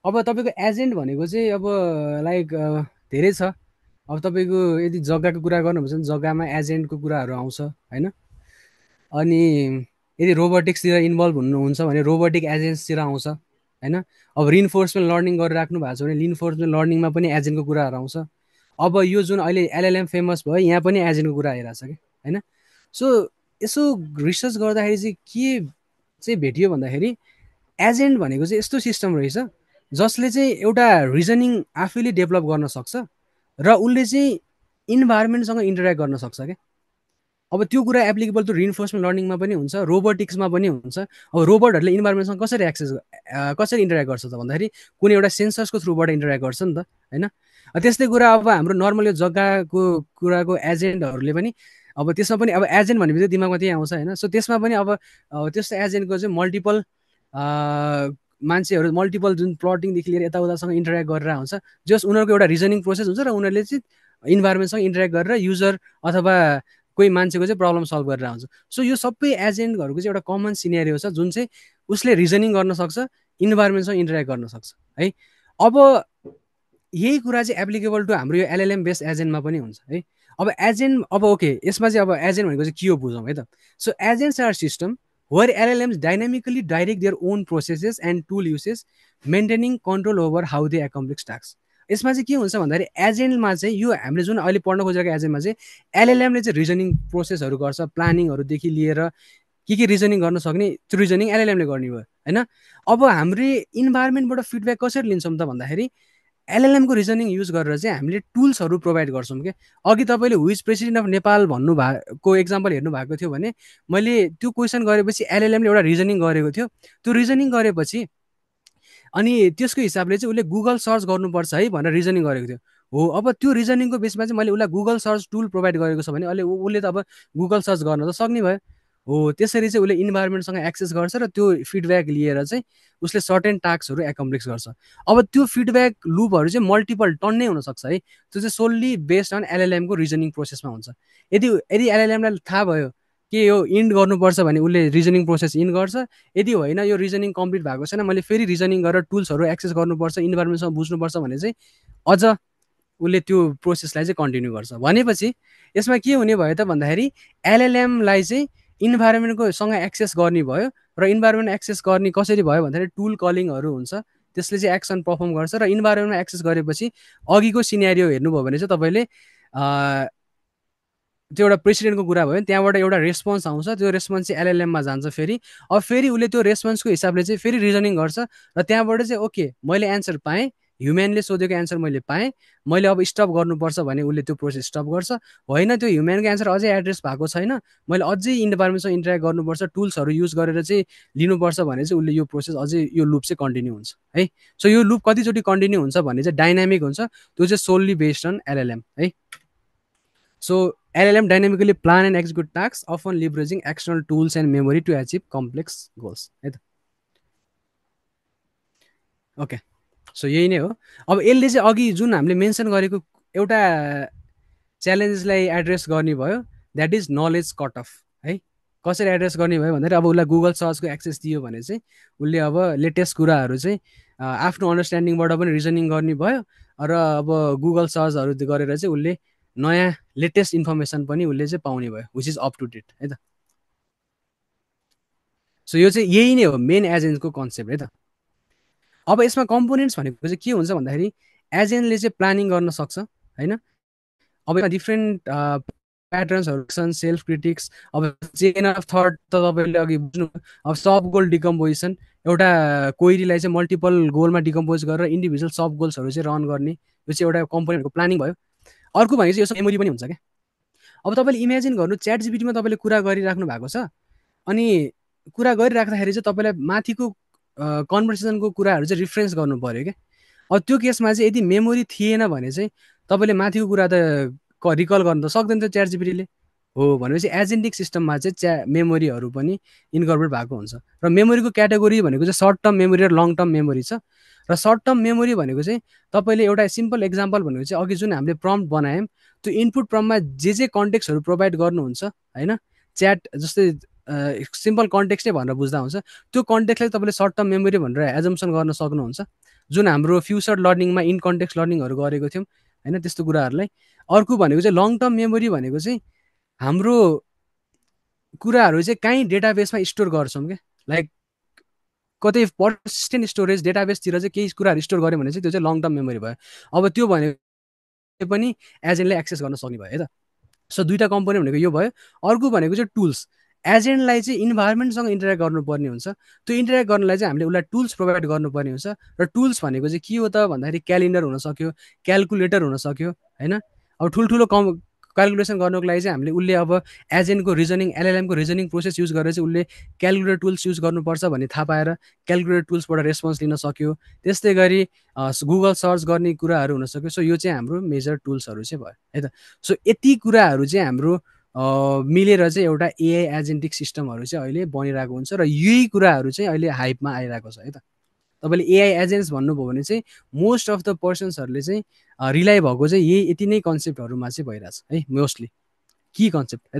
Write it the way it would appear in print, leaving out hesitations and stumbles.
अब तपाईँको एजेन्ट भनेको चाहिँ अब लाइक धेरै छ। अब तपाईँको यदि जग्गाको कुरा गर्नुहुन्छ भने जग्गामा एजेन्टको कुराहरू आउँछ होइन। अनि यदि रोबोटिक्सतिर इन्भल्भ हुनुहुन्छ भने रोबोटिक एजेन्ट्सतिर आउँछ होइन। अब रिइन्फोर्समेन्ट लर्निङ गरिराख्नु भएको छ भने रिइन्फोर्समेन्ट लर्निङमा पनि एजेन्टको कुराहरू आउँछ। अब यो जुन अहिले एलएलएम फेमस भयो यहाँ पनि एजेन्टको कुरा आइरहेको छ कि होइन। सो यसो रिसर्च गर्दाखेरि चाहिँ के चाहिँ भेटियो भन्दाखेरि एजेन्ट भनेको चाहिँ यस्तो सिस्टम रहेछ जसले चाहिँ एउटा रिजनिङ आफैले डेभलप गर्न सक्छ र उसले चाहिँ इन्भाइरोमेन्टसँग इन्टरेक्ट गर्न सक्छ क्या। अब त्यो कुरा एप्लिकेबल टु रिइन्फोर्समेन्ट लर्निङमा पनि हुन्छ, रोबोटिक्समा पनि हुन्छ। अब रोबोटहरूले इन्भाइरोमेन्टसँग कसरी इन्टरेक्ट गर्छ त भन्दाखेरि कुनै एउटा सेन्सर्सको थ्रुबाट इन्टरेक्ट गर्छ नि त होइन। त्यस्तै कुरा अब हाम्रो नर्मल यो जग्गाको कुराको एजेन्टहरूले पनि अब त्यसमा पनि अब एजेन्ट भनेपछि दिमागमा त्यही आउँछ होइन। सो त्यसमा पनि अब त्यस्तो एजेन्टको चाहिँ मल्टिपल मान्छेहरू मल्टिपल जुन प्लटिङदेखि लिएर यताउतासँग इन्टरेक्ट गरेर हुन्छ, जस उनीहरूको एउटा रिजनिङ प्रोसेस हुन्छ र उनीहरूले चाहिँ इन्भाइरोमेन्टसँग इन्टरेक्ट गरेर युजर अथवा कोही मान्छेको चाहिँ प्रब्लम सल्भ गरेर आउँछ। सो यो सबै एजेन्टहरूको चाहिँ एउटा कमन सिनेरियो छ जुन चाहिँ उसले रिजनिङ गर्न सक्छ, इन्भाइरोमेन्टसँग इन्टरेक्ट गर्न सक्छ है। अब यही कुरा चाहिँ एप्लिकेबल टु हाम्रो यो एलएलएम बेस्ड एजेन्टमा पनि हुन्छ है। अब एजेन्ट अब ओके यसमा चाहिँ अब एजेन्ट भनेको चाहिँ के हो बुझौँ है त। So agents are system where LLMs dynamically direct their own processes and tool uses, maintaining control over how they accomplish tasks. यसमा चाहिँ के हुन्छ भन्दाखेरि एजेन्टमा चाहिँ यो हामीले जुन अहिले पढ्न खोजेको एजेन्टमा चाहिँ एलएलएमले चाहिँ रिजनिङ प्रोसेसहरू गर्छ, प्लानिङहरूदेखि लिएर के रिजनिङ गर्न सक्ने त्यो रिजनिङ एलएलएमले गर्ने भयो होइन। अब हाम्रो इन्भाइरोमेन्टबाट फिडब्याक कसरी लिन्छौँ त भन्दाखेरि एलएलएमको रिजनिङ युज गरेर चाहिँ हामीले टुल्सहरू प्रोभाइड गर्छौँ क्या। अघि तपाईँले हुइज प्रेसिडेन्ट अफ नेपाल भन्नुभएको एक्जाम्पल हेर्नु भएको थियो भने मैले त्यो क्वेसन गरेपछि एलएलएमले एउटा रिजनिङ गरेको थियो। त्यो रिजनिङ गरेपछि अनि त्यसको हिसाबले चाहिँ उसले गुगल सर्च गर्नुपर्छ है भनेर रिजनिङ गरेको थियो हो। अब त्यो रिजनिङको बेसमा चाहिँ मैले उसलाई गुगल सर्च टुल प्रोभाइड गरेको छ भने अहिले उसले त अब गुगल सर्च गर्न त सक्ने भयो हो। त्यसरी चाहिँ उसले इन्भाइरोमेन्टसँग एक्सेस गर्छ र त्यो फिडब्याक लिएर चाहिँ उसले सर्टेन टास्कहरू एकम्प्लिस गर्छ। अब त्यो फिडब्याक लुपहरू चाहिँ मल्टिपल टन्नै हुनसक्छ है। त्यो चाहिँ सोल्ली बेस्ड अन एलएलएमको रिजनिङ प्रोसेसमा हुन्छ। यदि यदि एलएलएमलाई थाहा भयो कि यो इन्ड गर्नुपर्छ भने उसले रिजनिङ प्रोसेस इन गर्छ। यदि होइन यो रिजनिङ कम्प्लिट भएको छैन मैले फेरि रिजनिङ गरेर टुल्सहरू एक्सेस गर्नुपर्छ, इन्भाइरोमेन्टसँग बुझ्नुपर्छ भने चाहिँ अझ उसले त्यो प्रोसेसलाई चाहिँ कन्टिन्यू गर्छ। भनेपछि यसमा के हुने भयो त भन्दाखेरि एलएलएमलाई चाहिँ इन्भाइरोमेन्टको सँग एक्सेस गर्ने भयो र इन्भाइरोमेन्ट एक्सेस गर्ने कसरी भयो भन्दाखेरि टुल कलिङहरू हुन्छ, त्यसले चाहिँ एक्सन पर्फर्म गर्छ र इन्भाइरोमेन्टमा एक्सेस गरेपछि अघिको सिनेरियो हेर्नुभयो भने चाहिँ तपाईँले त्यो एउटा प्रेसिडेन्टको कुरा भयो त्यहाँबाट एउटा रेस्पोन्स आउँछ, त्यो रेस्पोन्स चाहिँ एलएलएममा जान्छ फेरि। अब फेरि उसले त्यो रेस्पोन्सको हिसाबले चाहिँ फेरि रिजनिङ गर्छ र त्यहाँबाट चाहिँ ओके मैले एन्सर पाएँ, ह्युम्यानले सोधेको एन्सर मैले पाएँ, मैले अब स्टप गर्नुपर्छ भने उसले त्यो प्रोसेस स्टप गर्छ। होइन त्यो ह्युम्यानको एन्सर अझै एड्रेस भएको छैन, मैले अझै इन्भाइरोमेन्टसँग इन्टरेक्ट गर्नुपर्छ, टुल्सहरू युज गरेर चाहिँ लिनुपर्छ भने चाहिँ उसले यो प्रोसेस अझै यो लुप चाहिँ कन्टिन्यू हुन्छ है। सो यो लुप कतिचोटि कन्टिन्यू हुन्छ भन्ने चाहिँ डाइनामिक हुन्छ, त्यो चाहिँ सोल्ली बेस्ड अन एलएलएम है। So LLM dynamically plan and execute tasks, often leveraging external tools and memory to achieve complex goals. है त ओके। सो यही नै हो। अब यसले चाहिँ अघि जुन हामीले मेन्सन गरेको एउटा च्यालेन्जलाई एड्रेस गर्ने भयो, that is knowledge cut off है। कसरी एड्रेस गर्ने भयो भन्दाखेरि अब उसलाई गुगल सर्चको एक्सेस दियो भने चाहिँ उसले अब लेटेस्ट कुराहरू चाहिँ आफ्नो अन्डरस्ट्यान्डिङबाट पनि रिजनिङ गर्ने भयो र अब गुगल सर्चहरू गरेर चाहिँ उसले नयाँ लेटेस्ट इन्फर्मेसन पनि उसले चाहिँ पाउने भयो, which is up to date है त। सो यो चाहिँ यही नै हो मेन एजेन्टको कन्सेप्ट है त। अब यसमा कम्पोनेन्ट्स भनेको चाहिँ के हुन्छ भन्दाखेरि एजेन्टले चाहिँ प्लानिङ गर्न सक्छ होइन। अब यसमा डिफ्रेन्ट प्याटर्न्सहरू छन्, सेल्फ क्रिटिक्स, अब चेन अफ थट त तपाईँले अघि बुझ्नु। अब सब गोल डिकम्पोजिसन, एउटा क्वेरीलाई चाहिँ मल्टिपल गोलमा डिकम्पोज गरेर इन्डिभिजुअल सब गोल्सहरू चाहिँ रन गर्ने, यो चाहिँ एउटा कम्पोनेन्टको प्लानिङ भयो। अर्को भनेको चाहिँ यो मेमोरी पनि हुन्छ क्या। अब तपाईँले इमेजिन गर्नु च्याट जिपिटीमा तपाईँले कुरा गरिराख्नु भएको छ अनि कुरा गरिराख्दाखेरि चाहिँ तपाईँलाई माथिको कन्भर्सेसनको कुराहरू चाहिँ रिफरेन्स गर्नु पऱ्यो क्या। अब त्यो केसमा चाहिँ यदि मेमोरी थिएन भने चाहिँ तपाईँले माथिको कुरा त रिकल गर्नु त सक्दैन थियो च्याट जिपिटीले हो। भनेपछि एजेन्टिक सिस्टममा चाहिँ मेमोरीहरू पनि इन्कर्पोरेट भएको हुन्छ र मेमोरीको क्याटेगोरी भनेको चाहिँ सर्ट टर्म मेमोरी र लङ टर्म मेमोरी छ। र सर्ट टर्म मेमोरी भनेको चाहिँ तपाईँले एउटा सिम्पल एक्जाम्पल भनेको चाहिँ अघि जुन हामीले प्रम्प्ट बनायौँ त्यो इनपुट प्रम्प्टमा जे कन्टेक्स्टहरू प्रोभाइड गर्नुहुन्छ होइन, च्याट जस्तै सिम्पल कन्टेक्स्ट नै भनेर बुझ्दा हुन्छ। त्यो कन्टेक्स्टलाई तपाईँले सर्ट टर्म मेमोरी भनेर एजम्सन गर्न सक्नुहुन्छ, जुन हाम्रो फ्युचर लर्निङमा इन कन्टेक्स्ट लर्निङहरू गरेको थियौँ होइन, त्यस्तो कुराहरूलाई। अर्को भनेको चाहिँ लङ टर्म मेमोरी भनेको चाहिँ हाम्रो कुराहरू चाहिँ कहीँ डेटाबेसमा स्टोर गर्छौँ क्या, लाइक कतै पर्सिस्टेन्ट स्टोरेज डेटाबेसतिर चाहिँ केही कुराहरू स्टोर गऱ्यो भने चाहिँ त्यो चाहिँ लङ टर्म मेमोरी भयो। अब त्यो भनेको पनि एजेन्टले एक्सेस गर्न सक्ने भयो है त। सो दुईवटा कम्पोनेन्ट भनेको यो भयो। अर्को भनेको चाहिँ टुल्स। एजेन्टलाई चाहिँ इन्भाइरोमेन्टसँग इन्टरेक्ट गर्नुपर्ने हुन्छ। त्यो इन्टरेक्ट गर्नलाई चाहिँ हामीले उसलाई टुल्स प्रोभाइड गर्नुपर्ने हुन्छ। र टुल्स भनेको चाहिँ के हो त भन्दाखेरि क्यालेन्डर हुनसक्यो, क्यालकुलेटर हुनसक्यो होइन। अब ठुल्ठुलो क्यालकुलेसन गर्नुको लागि चाहिँ हामीले उसले अब एजेन्टको रिजनिङ, एलएलएमको रिजनिङ प्रोसेस युज गरेर चाहिँ उसले क्यालकुलेटर टुल्स युज गर्नुपर्छ भन्ने थाहा पाएर क्यालकुलेटर टुल्सबाट रेस्पोन्स लिन सक्यो। त्यस्तै गरी गुगल सर्च गर्ने कुराहरू हुनसक्यो। सो यो चाहिँ हाम्रो मेजर टुल्सहरू चाहिँ भयो है त। सो यति कुराहरू चाहिँ हाम्रो मिलेर चाहिँ एउटा एआई एजेन्टिक सिस्टमहरू चाहिँ अहिले बनिरहेको हुन्छ र यही कुराहरू चाहिँ अहिले हाइपमा आइरहेको छ है त। तपाईँले एआई एजेन्ट्स भन्नुभयो भने चाहिँ मोस्ट अफ द पर्सन्सहरूले चाहिँ रिलाइ भएको चाहिँ यही यति नै कन्सेप्टहरूमा चाहिँ भइरहेछ है, मोस्टली की कन्सेप्ट है त।